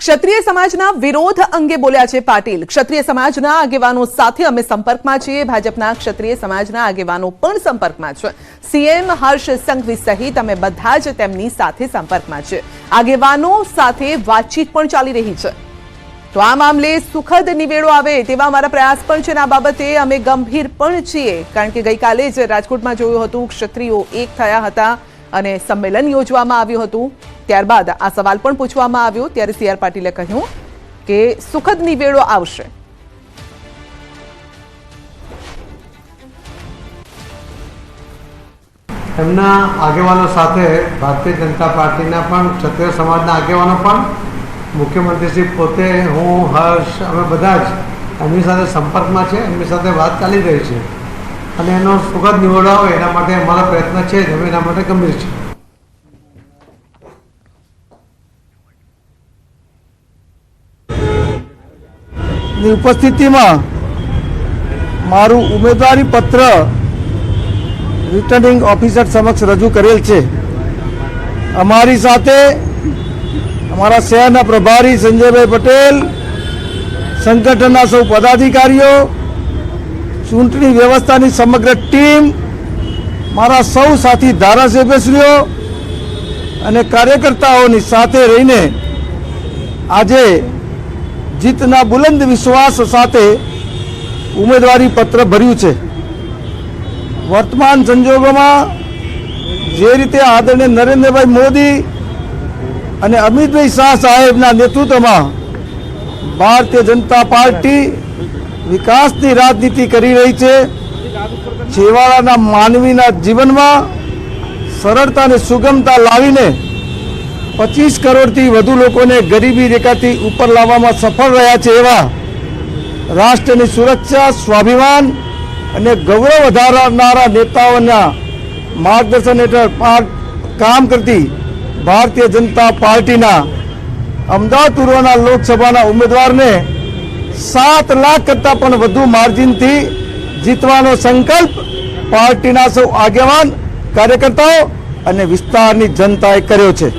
ક્ષત્રિય સમાજના વિરોધ અંગે બોલ્યા છે પાટીલ। ક્ષત્રિય સમાજના આગેવાનો સાથે અમે સંપર્કમાં છીએ। ભાજપના ક્ષત્રિય સમાજના આગેવાનો પણ સંપર્કમાં છે। સીએમ હર્ષ સંઘવી સહિત અમે બધા જ તેમની સાથે સંપર્કમાં છે। આગેવાનો સાથે વાતચીત પણ ચાલી રહી છે। તો આ મામલે સુખદ નિવેડો આવે તેવા અમારા પ્રયાસ પણ છે। આ બાબતે અમે ગંભીર પણ છીએ, કારણ કે ગઈકાલે જ રાજકોટમાં જોયું હતું, ક્ષત્રિયો એક થયા હતા અને સંમેલન યોજવામાં આવ્યું હતું। ત્યારબાદ આ સવાલ પણ પૂછવામાં આવ્યો, ત્યારે સીઆર પાટીલે કહ્યું કે સુખદ નિવેડો આવશે। એમના આગેવાનો સાથે ભારતીય જનતા પાર્ટીના પણ ક્ષત્રિય સમાજના આગેવાનો પણ મુખ્યમંત્રીશ્રી પોતે, હું, હર્ષ, અમે બધા જ એમની સાથે સંપર્કમાં છે। એમની સાથે વાત ચાલી રહી છે અને એનો સુખદ નિવેડો આવે એના માટે અમારા પ્રયત્ન છે જ, અમે એના માટે ગંભીર છીએ। ઉપસ્થિતિમાં મારું ઉમેદવારી પત્ર રિટર્નિંગ ઓફિસર સમક્ષ રજૂ કરેલ છે। અમારી સાથે અમારા શહેરના પ્રભારી સંજયભાઈ પટેલ, સંગઠનના સૌ પદાધિકારીઓ, ચૂંટણી વ્યવસ્થાની સમગ્ર ટીમ, મારા સૌ સાથી ધારાસભ્યશ્રીઓ અને કાર્યકર્તાઓની સાથે રહીને આજે જીતના બુલંદ વિશ્વાસ સાથે ઉમેદવારી પત્ર ભર્યું છે। વર્તમાન સંજોગોમાં જે રીતે આદરણીય નરેન્દ્રભાઈ મોદી અને અમિતભાઈ શાહ સાહેબના નેતૃત્વમાં ભારતીય જનતા પાર્ટી વિકાસની રાજનીતિ કરી રહી છે। છેવાડાના માનવીના જીવનમાં સરળતા અને સુગમતા લાવીને 25 કરોડથી વધુ લોકોને ગરીબી રેખાથી ઉપર લાવવામાં સફળ રહ્યા છે। એવા રાષ્ટ્રની સુરક્ષા, સ્વાભિમાન અને ગૌરવ વધારનારા નેતાઓના માર્ગદર્શન હેઠળ કામ કરતી ભારતીય જનતા પાર્ટીના અમદાવાદ પૂર્વના લોકસભાના ઉમેદવારને 7 લાખ કરતાં પણ વધુ માર્જિનથી જીતવાનો સંકલ્પ પાર્ટીના સૌ આગેવાન, કાર્યકર્તાઓ અને વિસ્તારની જનતાએ કર્યો છે।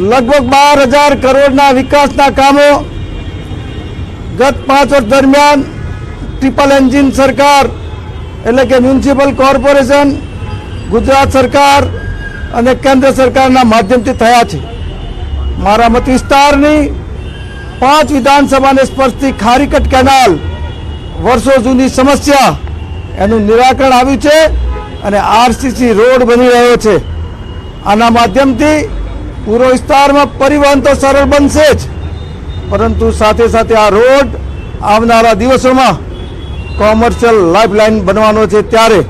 લગભગ 12,000 કરોડના વિકાસના કામો ગત 5 વર્ષ દરમિયાન ટ્રિપલ એન્જિન સરકાર એટલે કે મ્યુનિસિપલ કોર્પોરેશન, ગુજરાત સરકાર અને કેન્દ્ર સરકારના માધ્યમથી થયા છે। મારા મત વિસ્તારની 5 વિધાનસભાને સ્પર્શતી ખારીકટ કેનાલ વર્ષો જૂની સમસ્યા, એનું નિરાકરણ આવ્યું છે અને આરસીસી રોડ બની રહ્યો છે। આના માધ્યમથી પૂર્વ વિસ્તારમાં પરિવહન તો સરળ બનશે જ, પરંતુ સાથે સાથે આ રોડ આવનારા દિવસોમાં કોમર્શિયલ લાઇફલાઇન બનવાનો છે, ત્યારે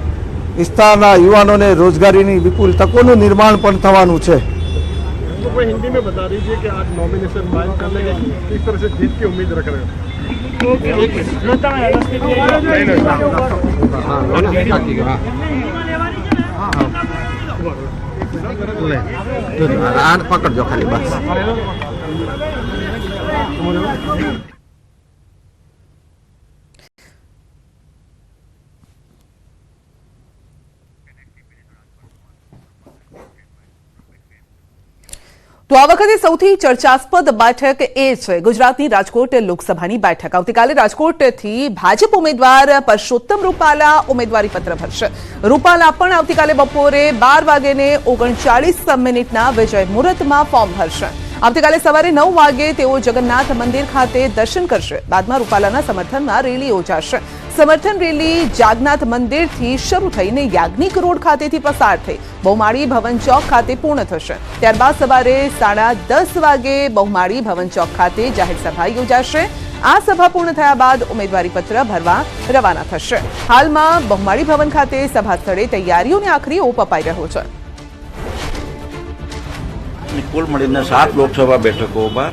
વિસ્તારના યુવાનોને રોજગારીની વિપુલ તકોનું નિર્માણ પણ થવાનું છે। हिंदी में बता दीजिए कि आज नॉमिनेशन फाइल करने के किस तरह से जीत की उम्मीद रख रहे हो? पकड़ो खाली बस। તો આ વખતે સૌથી ચર્ચાસ્પદ બેઠક એ છે ગુજરાતની રાજકોટ લોકસભાની બેઠક। આવતીકાલે રાજકોટથી ભાજપ ઉમેદવાર પરસોત્તમ રૂપાલા ઉમેદવારી પત્ર ભરશે। રૂપાલા પણ આવતીકાલે બપોરે 12 વાગ્યે 39 મિનિટના વિજય મુહૂર્તમાં ફોર્મ ભરશે। આવતીકાલે સવારે 9 વાગે તેઓ જગન્નાથ મંદિર ખાતે દર્શન કરશે। બાદમાં રૂપાલાના સમર્થનમાં રેલી યોજાશે। સમર્થન રેલી જાગનાથ મંદિરથી શરૂ થઈને યાજ્ઞિક રોડ ખાતેથી પસાર થઈ બહુમાળી ભવન ચોક ખાતે પૂર્ણ થશે। ત્યારબાદ સવારે 10:30 વાગે બહુમાળી ભવન ચોક ખાતે જાહેર સભા યોજાશે। આ સભા પૂર્ણ થયા બાદ ઉમેદવારી પત્ર ભરવા રવાના થશે। હાલમાં બહુમાળી ભવન ખાતે સભા સ્થળે તૈયારીઓને આખરી ઓપ અપાઈ રહ્યો છે। કુલ મળીને 7 લોકસભા બેઠકો પર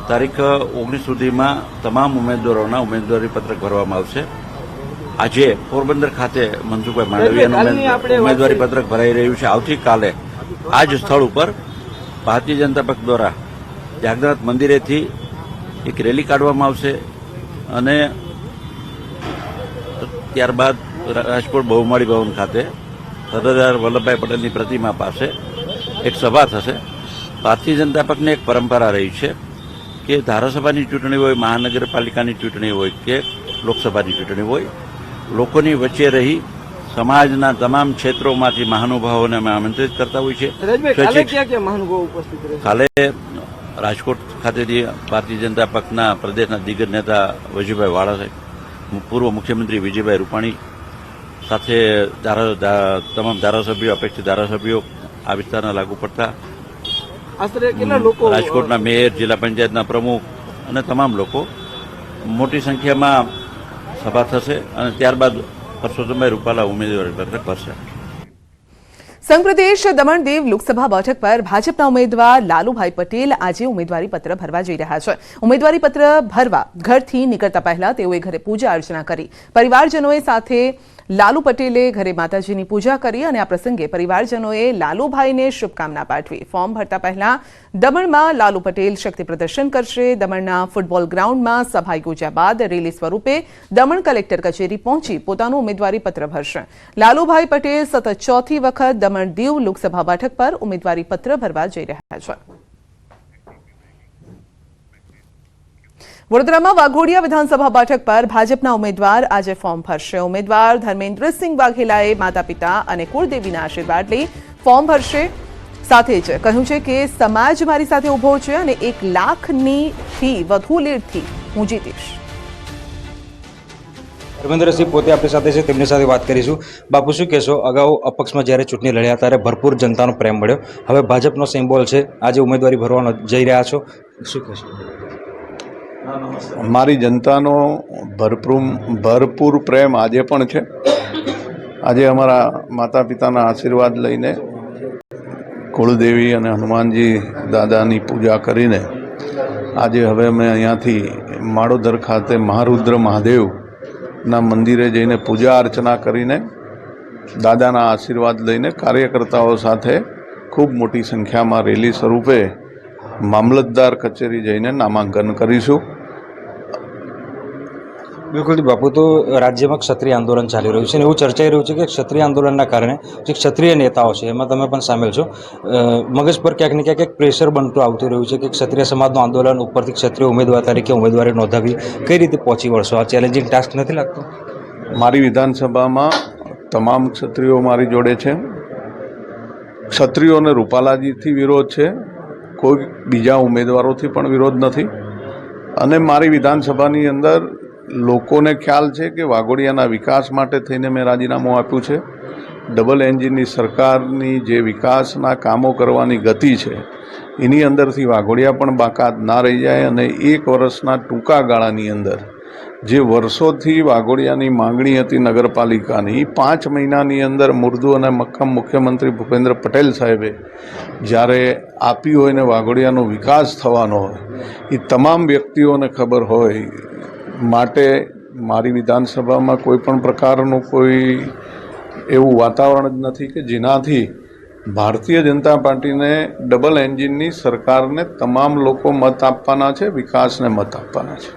તારીખ 19 સુધીમાં તમામ ઉમેદવારોના ઉમેદવારી પત્રક ભરવામાં આવશે। આજે પોરબંદર ખાતે મનસુખભાઈ માંડવિયાનું ઉમેદવારી પત્રક ભરાઈ રહ્યું છે। આવતીકાલે આ જ સ્થળ ઉપર ભારતીય જનતા પક્ષ દ્વારા જાગનાથ મંદિરેથી એક રેલી કાઢવામાં આવશે અને ત્યારબાદ રાજકોટ બહુમાળી ભવન ખાતે સરદાર વલ્લભભાઈ પટેલની પ્રતિમા પાસે એક સભા થશે. ભારતીય જનતા પક્ષની એક પરંપરા રહી છે કે ધારાસભાની ચૂંટણી હોય, મહાનગરપાલિકાની ચૂંટણી હોય કે લોકસભાની ચૂંટણી હોય, લોકોની વચ્ચે રહી સમાજના તમામ ક્ષેત્રોમાંથી મહાનુભાવોને અમે આમંત્રિત કરતા હોય છે. કાલે રાજકોટ ખાતેથી ભારતીય જનતા પક્ષના પ્રદેશના દિગ્ગજ નેતા વજુભાઈ વાળા સાહેબ, પૂર્વ મુખ્યમંત્રી વિજયભાઈ રૂપાણી સાથે તમામ ધારાસભ્યો, અપેક્ષિત ધારાસભ્યો, આ વિસ્તારના લાગુ પડતા રાજકોટના મેયર, જિલ્લા પંચાયતના પ્રમુખ અને તમામ લોકો મોટી સંખ્યામાં સભા થશે અને ત્યારબાદ પરસોત્તમભાઈ રૂપાલા ઉમેદવારી પત્ર ભરશે. સંઘ પ્રદેશ દમણ દીવ લોકસભા બેઠક પર ભાજપના ઉમેદવાર લાલુભાઈ પટેલ આજે ઉમેદવારી પત્ર ભરવા જઈ રહ્યા છે. ઉમેદવારી પત્ર ભરવા ઘરથી નીકળતા પહેલા તેઓએ ઘરે પૂજા અર્ચના કરી. પરિવારજનોએ સાથે લાલુ પટેલે ઘરે માતાજીની પૂજા કરી અને આ પ્રસંગે પરિવારજનોએ લાલુભાઈને શુભકામના પાઠવી. ફોર્મ ભરતા પહેલા દમણમાં લાલુ પટેલ શક્તિ પ્રદર્શન કરશે. દમણના ફૂટબોલ ગ્રાઉન્ડમાં સભા યોજ્યા બાદ રેલી સ્વરૂપે દમણ કલેક્ટર કચેરી પહોંચી પોતાનું ઉમેદવારી પત્ર ભરશે. લાલુભાઈ પટેલ સતત ચોથી વખત દમણ દીવ લોકસભા બેઠક પર ઉમેદવારી પત્ર ભરવા જઈ રહ્યા છે. વડોદરામાં વાઘોડિયા વિધાનસભા બેઠક પર ભાજપના ઉમેદવાર આજે ફોર્મ ભરશે. ઉમેદવાર ધર્મેન્દ્રસિંહ વાઘેલાએ માતા પિતા અને કુળદેવીના આશીર્વાદ લઈ ફોર્મ ભરશે. સાથે જ કહ્યું છે કે સમાજ મારી સાથે ઉભો છે અને 1 લાખથી વધુ લીડથી હું જીતીશ. ધર્મેન્દ્રસિંહ પોતે આપણી સાથે છે, તેમની સાથે વાત કરીશું. બાપુ, શું કહેશો? અગાઉ અપક્ષમાં જ્યારે ચૂંટણી લડ્યા ત્યારે ભરપૂર જનતાનો પ્રેમ મળ્યો, હવે ભાજપનો સિમ્બોલ છે, આજે ઉમેદવારી ભરવાનો જઈ રહ્યા છો, શું કહેશો? મારી જનતાનો ભરપૂર પ્રેમ આજે પણ છે. આજે અમારા માતા પિતાના આશીર્વાદ લઈને, કુળદેવી અને હનુમાનજી દાદાની પૂજા કરીને આજે હવે અમે અહીંયાથી માળોદર ખાતે મહારુદ્ર મહાદેવના મંદિરે જઈને પૂજા અર્ચના કરીને દાદાના આશીર્વાદ લઈને કાર્યકર્તાઓ સાથે ખૂબ મોટી સંખ્યામાં રેલી સ્વરૂપે મામલતદાર કચેરી જઈને નામાંકન કરીશું. બિલકુલ બાપુ, તો રાજ્યમાં ક્ષત્રિય આંદોલન ચાલી રહ્યું છે અને એવું ચર્ચાઈ રહ્યું છે કે ક્ષત્રિય આંદોલનના કારણે જે ક્ષત્રિય નેતાઓ છે, એમાં તમે પણ સામેલ છો, મગજ પર ક્યાંક ને ક્યાંક એક પ્રેશર બનતું આવતું રહ્યું છે કે ક્ષત્રિય સમાજનું આંદોલન ઉપરથી ક્ષત્રિય ઉમેદવાર તરીકે ઉમેદવારી નોંધાવી કઈ રીતે પહોંચી વળશો? આ ચેલેન્જિંગ ટાસ્ક નથી લાગતો? મારી વિધાનસભામાં તમામ ક્ષત્રિયો મારી જોડે છે. ક્ષત્રિયોને રૂપાલાજીથી વિરોધ છે, કોઈ બીજા ઉમેદવારોથી પણ વિરોધ નથી. અને મારી વિધાનસભાની અંદર લોકોને ખ્યાલ છે કે વાઘોડિયાના વિકાસ માટે થઈને મેં રાજીનામું આપ્યું છે. ડબલ એન્જિનની સરકારની જે વિકાસના કામો કરવાની ગતિ છે એની અંદરથી વાઘોડિયા પણ બાકાત ના રહી જાય અને 1 વર્ષના ટૂંકા ગાળાની અંદર જે વર્ષોથી વાઘોડિયાની માંગણી હતી નગરપાલિકાની, 5 મહિનાની અંદર મુર્દુ અને મક્કમ મુખ્યમંત્રી ભૂપેન્દ્ર પટેલ સાહેબે જ્યારે આપી હોય ને વાઘોડિયાનો વિકાસ થવાનો હોય એ તમામ વ્યક્તિઓને ખબર હોય. માટે મારી વિધાનસભામાં કોઈ પણ પ્રકારનું કોઈ એવું વાતાવરણ જ નથી કે જેનાથી ભારતીય જનતા પાર્ટીને ડબલ એન્જિનની સરકારને તમામ લોકો મત આપવાના છે, વિકાસને મત આપવાના છે.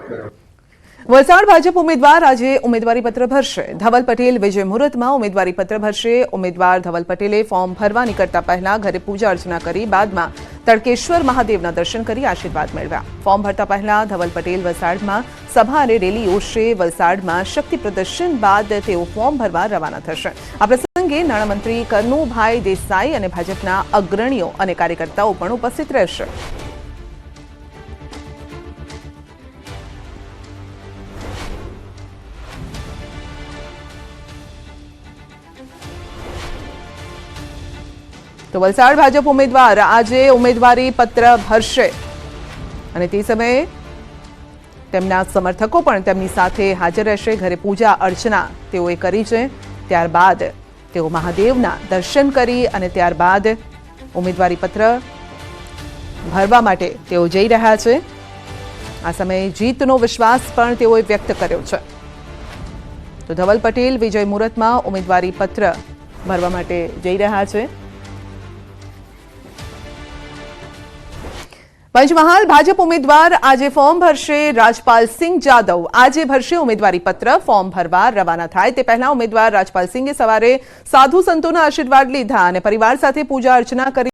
વલસાડ ભાજપ ઉમેદવાર આજે ઉમેદવારી પત્ર ભરશે. ધવલ પટેલ વિજય મુહૂર્તમાં ઉમેદવારી પત્ર ભરશે. ઉમેદવાર ધવલ પટેલે ફોર્મ ભરવા નીકળતા પહેલા ઘરે પૂજા અર્ચના કરી બાદમાં તડકેશ્વર મહાદેવના દર્શન કરી આશીર્વાદ મેળવ્યા. ફોર્મ ભરતા પહેલા ધવલ પટેલ વલસાડમાં સભા અને રેલી યોજશે. વલસાડમાં શક્તિ પ્રદર્શન બાદ તેઓ ફોર્મ ભરવા રવાના થશે. આ પ્રસંગે નાણામંત્રી કનુભાઈ દેસાઈ અને ભાજપના અગ્રણીઓ અને કાર્યકર્તાઓ પણ ઉપસ્થિત રહેશે. તો વલસાડ ભાજપ ઉમેદવાર આજે ઉમેદવારી પત્ર ભરશે અને તે સમયે તેમના સમર્થકો પણ તેમની સાથે હાજર રહેશે. ઘરે પૂજા અર્ચના તેઓએ કરી છે. ત્યારબાદ તેઓ મહાદેવના દર્શન કરી અને ત્યારબાદ ઉમેદવારી પત્ર ભરવા માટે તેઓ જઈ રહ્યા છે. આ સમયે જીતનો વિશ્વાસ પણ તેઓએ વ્યક્ત કર્યો છે. તો ધવલ પટેલ વિજય મુહૂર્તમાં ઉમેદવારી પત્ર ભરવા માટે જઈ રહ્યા છે. પંચમહાલ ભાજપ ઉમેદવાર આજે ફોર્મ ભરશે. રાજપાલસિંહ જાદવ આજે ભરશે ઉમેદવારી પત્ર. ફોર્મ ભરવા રવાના થાય તે પહેલા ઉમેદવાર રાજપાલસિંહે સવારે સાધુ સંતોના આશીર્વાદ લીધા અને પરિવાર સાથે પૂજા અર્ચના કરી.